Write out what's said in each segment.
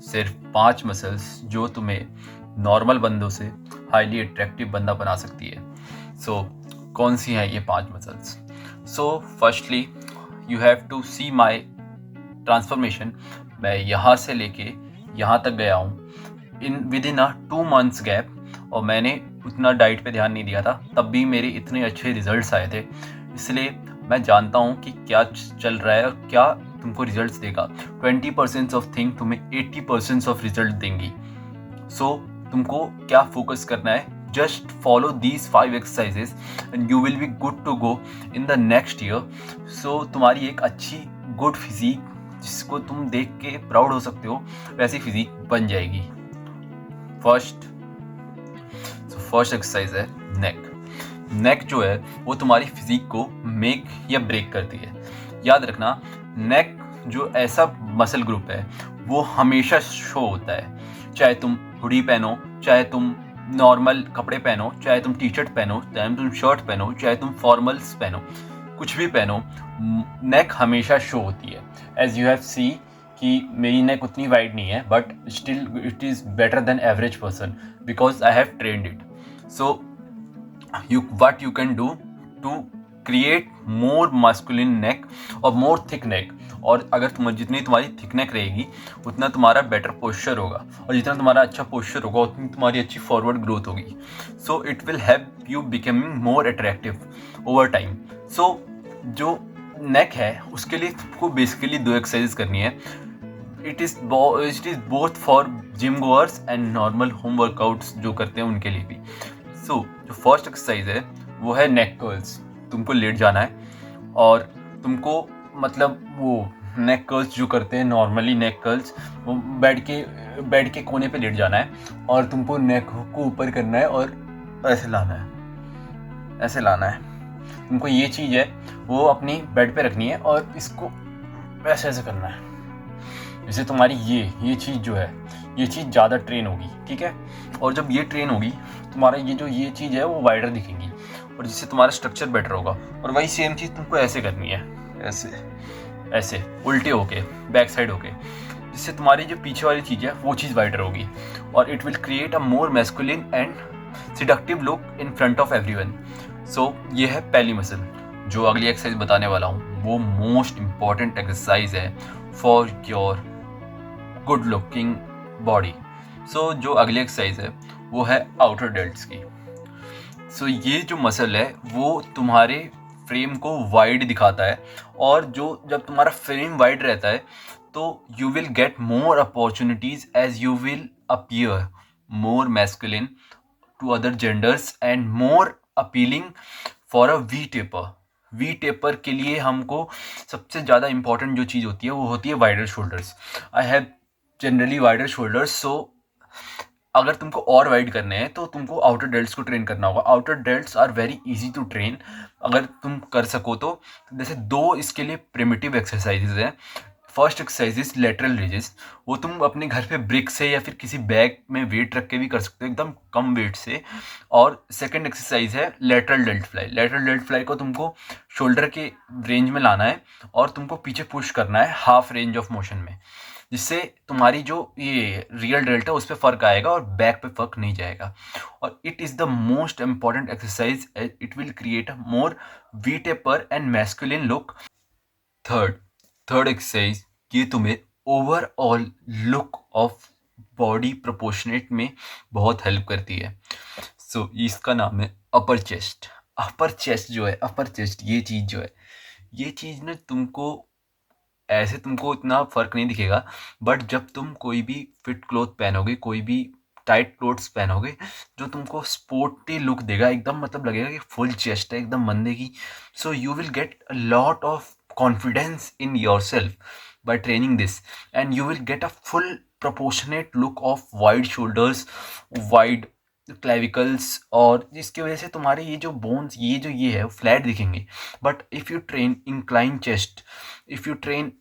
सिर्फ 5 मसल्स जो तुम्हें नॉर्मल बंदों से हाईली अट्रैक्टिव बंदा बना सकती है। सो कौन सी हैं ये 5 muscles? So firstly you have to see my transformation. मैं यहाँ से लेके यहाँ तक गया हूँ within a 2 months gap, और मैंने उतना डाइट पे ध्यान नहीं दिया था, तब भी मेरे इतने अच्छे रिजल्ट्स आए थे। इसलिए मैं जानता हूँ कि क्या चल रहा है और क्या तुमको रिजल्ट्स देगा। 20% ऑफ थिंग तुम्हें 80% ऑफ रिजल्ट देंगी। सो तुमको क्या फोकस करना है? Just follow these 5 exercises and you will be good to go in the next year. So तुम्हारी एक अच्छी गुड फिजिक जिसको तुम देख के प्राउड हो सकते हो, वैसी फिजिक बन जाएगी। फर्स्ट एक्सरसाइज है नेक। नेक जो है वो तुम्हारी फिजिक को मेक या ब्रेक करती है। याद रखना, नेक जो ऐसा मसल ग्रुप है वो हमेशा शो होता है। चाहे तुम हुडी पहनो, चाहे तुम नॉर्मल कपड़े पहनो, चाहे तुम टी शर्ट पहनो, चाहे तुम शर्ट पहनो, चाहे तुम फॉर्मल्स पहनो, कुछ भी पहनो, नेक हमेशा शो होती है। एज यू हैव सी कि मेरी नेक उतनी वाइड नहीं है, but still it is better than average person because I have trained it. So what you can do to create more masculine neck और more thick neck। और अगर जितनी तुम्हारी थिक नेक रहेगी उतना तुम्हारा बेटर पोस्चर होगा, और जितना तुम्हारा अच्छा पोस्चर होगा उतनी तुम्हारी अच्छी फॉरवर्ड ग्रोथ होगी। So it will help you becoming more attractive over time. So जो नेक है उसके लिए तुमको बेसिकली 2 एक्सरसाइज करनी है। It is both for gym goers and normal home workouts जो करते हैं उनके लिए भी। सो जो फर्स्ट एक्सरसाइज है वो है नेक कर्ल्स। तुमको लेट जाना है और तुमको मतलब वो नेक कर्ल्स जो करते हैं नॉर्मली, नेक कर्ल्स वो बेड के कोने पे लेट जाना है और तुमको नेक को ऊपर करना है और ऐसे लाना है। तुमको ये चीज़ है वो अपनी बेड पे रखनी है और इसको ऐसे करना है। जैसे तुम्हारी ये चीज़ जो है ये चीज़ ज़्यादा ट्रेन होगी, ठीक है। और जब ये ट्रेन होगी तुम्हारा ये चीज़ है वो वाइडर दिखेंगी और जिससे तुम्हारा स्ट्रक्चर बेटर होगा। और वही सेम चीज़ तुमको ऐसे करनी है, ऐसे उल्टे होके, बैक साइड होके, जिससे तुम्हारी जो पीछे वाली चीज़ है वो चीज़ वाइडर होगी और it will create a more masculine and seductive look in front of everyone. So ये है पहली मसल। जो अगली एक्सरसाइज बताने वाला हूँ वो मोस्ट इम्पॉर्टेंट एक्सरसाइज है for your good looking body. So जो अगली एक्सरसाइज है वो है आउटर डेल्ट्स की। सो ये जो मसल है वो तुम्हारे फ्रेम को वाइड दिखाता है, और जब तुम्हारा फ्रेम वाइड रहता है तो you will get more opportunities as you will appear more masculine to other genders and more appealing for a V taper के लिए हमको सबसे ज़्यादा इंपॉर्टेंट जो चीज़ होती है वो होती है wider shoulders. I have generally wider shoulders. So अगर तुमको और वाइड करने हैं तो तुमको आउटर डेल्ट्स को ट्रेन करना होगा। Outer delts are very easy to train अगर तुम कर सको तो। जैसे 2 इसके लिए प्रिमिटिव एक्सरसाइजेज हैं। First exercise is lateral raises. वो तुम अपने घर पे ब्रिक से या फिर किसी बैग में वेट रख के भी कर सकते हो, एकदम कम वेट से। और सेकंड एक्सरसाइज है lateral dealt fly. Lateral dealt fly को तुमको शोल्डर के रेंज में लाना है और तुमको पीछे पुश करना है हाफ रेंज ऑफ मोशन में, जिससे तुम्हारी जो ये रियल डेल्ट है उस पर फर्क आएगा और बैक पे फर्क नहीं जाएगा। और it is the most important exercise. It will create a more we taper and masculine look. Third exercise ये तुम्हें overall look of body proportionate में बहुत हेल्प करती है। सो इसका नाम है अपर चेस्ट। अपर चेस्ट ये चीज़ जो है ये चीज़ ना तुमको इतना फर्क नहीं दिखेगा, बट जब तुम कोई भी फिट क्लोथ पहनोगे, कोई भी टाइट क्लोथ्स पहनोगे, जो तुमको स्पोर्टी लुक देगा, एकदम मतलब लगेगा कि फुल चेस्ट है एकदम बंदे की। So you will get a lot of confidence in yourself by training this, and you will get a full proportionate look of wide shoulders, wide clavicles, और जिसकी वजह से तुम्हारे ये जो बोन्स ये है फ्लैट दिखेंगे। But if you train incline chest, if you train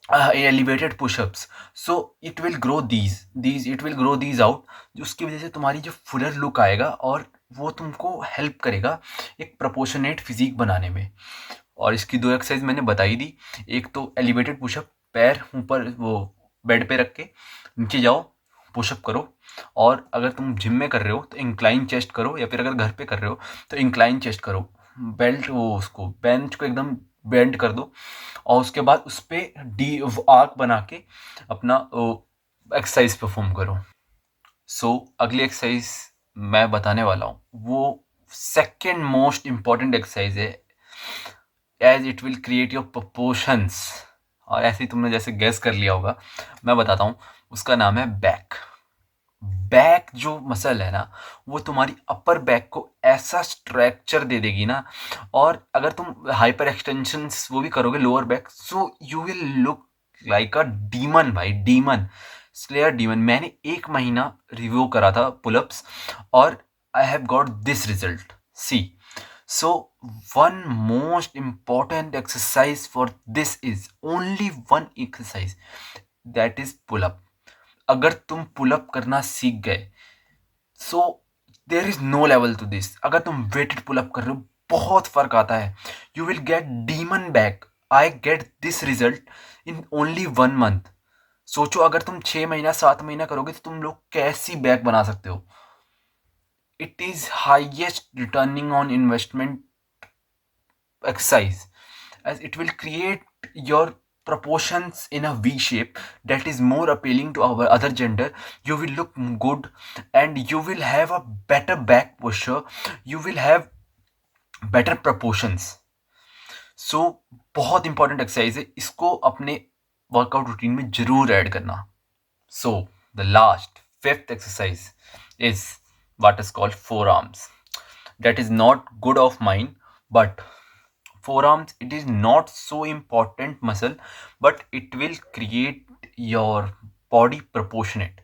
elevated push-ups, so it will grow these out, उसकी वजह से तुम्हारी जो फुलर लुक आएगा और वो तुमको हेल्प करेगा एक प्रोपोर्शनेट फिजिक बनाने में। और इसकी 2 एक्सरसाइज मैंने बताई दी। एक तो एलिवेटेड पुशअप, पैर ऊपर वो बेड पे रख के नीचे जाओ, पुशअप करो। और अगर तुम जिम में कर रहे हो तो इंक्लाइन चेस्ट करो, या फिर अगर घर पे कर रहे हो तो इंक्लाइन चेस्ट करो। बेल्ट वो उसको बेंच को एकदम बेंड कर दो, और उसके बाद उस पर डी आर्क बना के अपना एक्सरसाइज परफॉर्म करो। सो अगली एक्सरसाइज मैं बताने वाला हूँ, वो सेकेंड मोस्ट इम्पॉर्टेंट एक्सरसाइज है, as it will create your proportions. और ऐसे ही तुमने जैसे गैस कर लिया होगा, मैं बताता हूँ, उसका नाम है बैक। बैक जो मसल है ना, वो तुम्हारी अपर बैक को ऐसा स्ट्रक्चर दे देगी ना, और अगर तुम हाइपर एक्सटेंशन वो भी करोगे lower back, so you will look like a demon भाई, डीमन स्लेयर डीमन। मैंने 1 महीना रिव्यू करा था पुलअप्स, और I have got this result, see. So one most important exercise for this is only one exercise, that is pullup. अगर तुम pullup करना सीख गए, so there is no level to this. अगर तुम वेटेड पुलअप कर रहे हो, बहुत फर्क आता है। You will gate demon back. I get this result in only 1 month. सोचो अगर तुम 6 महीना 7 महीना करोगे तो तुम लोग कैसी बैक बना सकते हो। It is highest returning on investment exercise, as it will create your proportions in a V shape that is more appealing to our other gender. You will look good, and you will have a better back posture. You will have better proportions. So बहुत important exercise है, इसको अपने workout routine में जरूर add करना। So the last fifth exercise is what is called forearms. That is not good of mine, but forearms, it is not so important muscle, but it will create your body proportionate.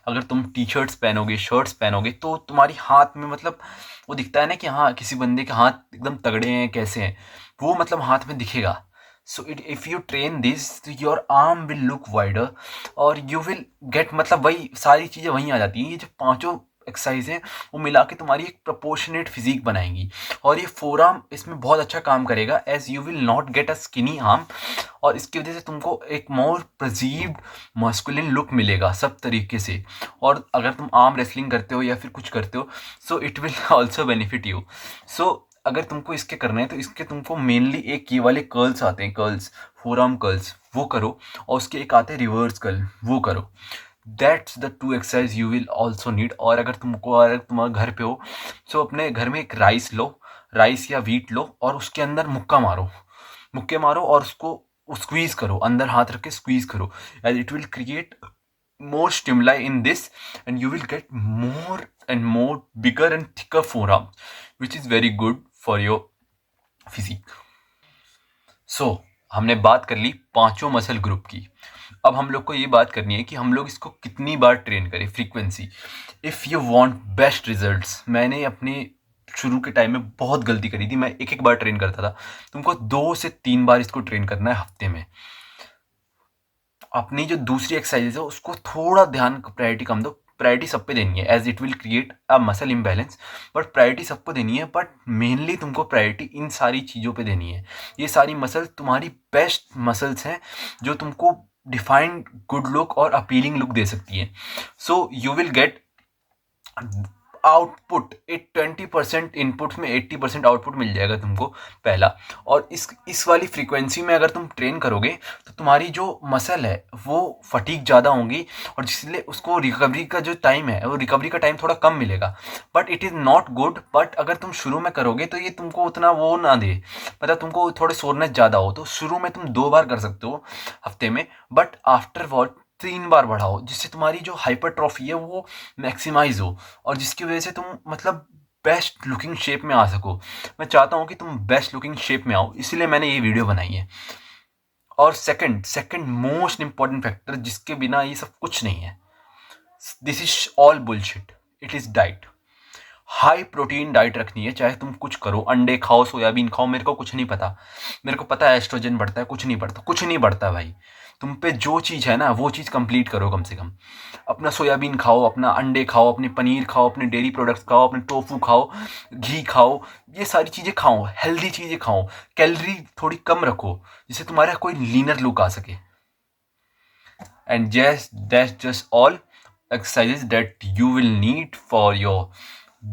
अगर तुम T shirts पहनोगे, shirts पहनोगे, तो तुम्हारी हाथ में मतलब वो दिखता है ना कि हाँ किसी बंदे के हाथ एकदम तगड़े हैं, कैसे हैं, वो मतलब हाथ में दिखेगा। So it if you train this, your arm will look wider, और यू विल गेट, मतलब वही सारी चीज़ें वहीं आ जाती हैं। ये जो पांचों एक्सरसाइज हैं वो मिला के तुम्हारी एक प्रोपोर्शनेट फिजिक बनाएंगी। और ये फोर आर्म इसमें बहुत अच्छा काम करेगा, as you will not get a skinny arm, और इसकी वजह से तुमको एक मोर प्रजीव्ड मस्कुलिन लुक मिलेगा सब तरीके से। और अगर तुम आर्म रेसलिंग करते हो या फिर कुछ करते हो, so it will also benefit you. So अगर तुमको इसके करना है तो इसके तुमको मेनली एक ये वाले कर्ल्स आते हैं, कर्ल्स, फोर आर्म कर्ल्स, वो करो। और उसके एक आते हैं रिवर्स कर्ल, वो करो। That's the 2 exercise you will also need. और अगर तुम्हारे घर पे हो, सो अपने घर में एक राइस लो, राइस या व्हीट लो, और उसके अंदर मुक्के मारो और उसको स्क्वीज करो, अंदर हाथ रख के स्क्वीज करो, as it will create more stimuli in this, and you will get more and more bigger and thicker forearms, which is very good for your physique. So हमने बात कर ली पांचों मसल ग्रुप की। अब हम लोग को ये बात करनी है कि हम लोग इसको कितनी बार ट्रेन करें, frequency. If you want best results, मैंने अपने शुरू के टाइम में बहुत गलती करी थी, मैं एक एक बार ट्रेन करता था। तुमको 2 से 3 बार इसको ट्रेन करना है हफ्ते में। अपनी जो दूसरी एक्सरसाइज है उसको थोड़ा ध्यान, प्रायोरिटी कम दो, प्रायोरिटी सब पे देनी है, as it will create a muscle imbalance. But priority सबको देनी है, बट मेनली तुमको प्रायोरिटी इन सारी चीज़ों पे देनी है। ये सारी मसल तुम्हारी बेस्ट मसल्स हैं जो तुमको डिफाइंड गुड लुक और अपीलिंग लुक दे सकती है। सो you will gate output, 20% input में 80% आउटपुट मिल जाएगा तुमको, पहला। और इस वाली फ्रीक्वेंसी में अगर तुम ट्रेन करोगे तो तुम्हारी जो मसल है वो फटीक ज़्यादा होंगी, और जिसलिए उसको रिकवरी का जो टाइम है, वो रिकवरी का टाइम थोड़ा कम मिलेगा। But it is not good. But अगर तुम शुरू में करोगे तो ये तुमको उतना वो ना दे, मतलब तुमको थोड़े सोरनेस ज़्यादा हो, तो शुरू में तुम 2 बार कर सकते हो हफ्ते में, बट आफ्टर वॉट 3 बार बढ़ाओ, जिससे तुम्हारी जो हाइपरट्रॉफी है वो मैक्सिमाइज हो, और जिसकी वजह से तुम मतलब बेस्ट लुकिंग शेप में आ सको। मैं चाहता हूँ कि तुम बेस्ट लुकिंग शेप में आओ, इसीलिए मैंने ये वीडियो बनाई है। और सेकंड मोस्ट इंपॉर्टेंट फैक्टर, जिसके बिना ये सब कुछ नहीं है, this is all bullshit, it is diet. High protein diet रखनी है, चाहे तुम कुछ करो, अंडे खाओ, सोयाबीन खाओ, मेरे को कुछ नहीं पता। मेरे को पता है एस्ट्रोजन बढ़ता है, कुछ नहीं बढ़ता, कुछ नहीं बढ़ता भाई। तुम पे जो चीज़ है ना वो चीज़ कंप्लीट करो कम से कम। अपना सोयाबीन खाओ, अपना अंडे खाओ, अपने पनीर खाओ, अपने डेयरी प्रोडक्ट्स खाओ, अपने टोफू खाओ, घी खाओ, ये सारी चीज़ें खाओ, हेल्दी चीज़ें खाओ, कैलोरी थोड़ी कम रखो, जिससे तुम्हारा कोई लीनर लुक आ सके। And that's just all exercises that you will need for your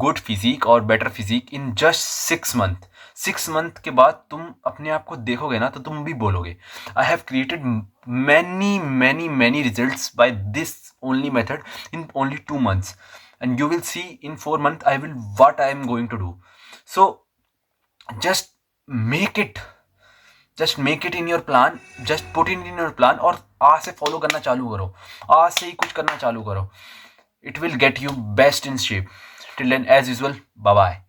good physique और better physique in just 6 month. 6 month के बाद तुम अपने आप को देखोगे ना तो तुम भी बोलोगे I have created many results by this only method in only 2 months, and you will see in 4 months I will what I am going to do. So just make it, just make it in your plan, just put in your plan और आज से follow करना चालू करो, आज से ही कुछ करना चालू करो. It will get you best in shape. Till then as usual, bye bye.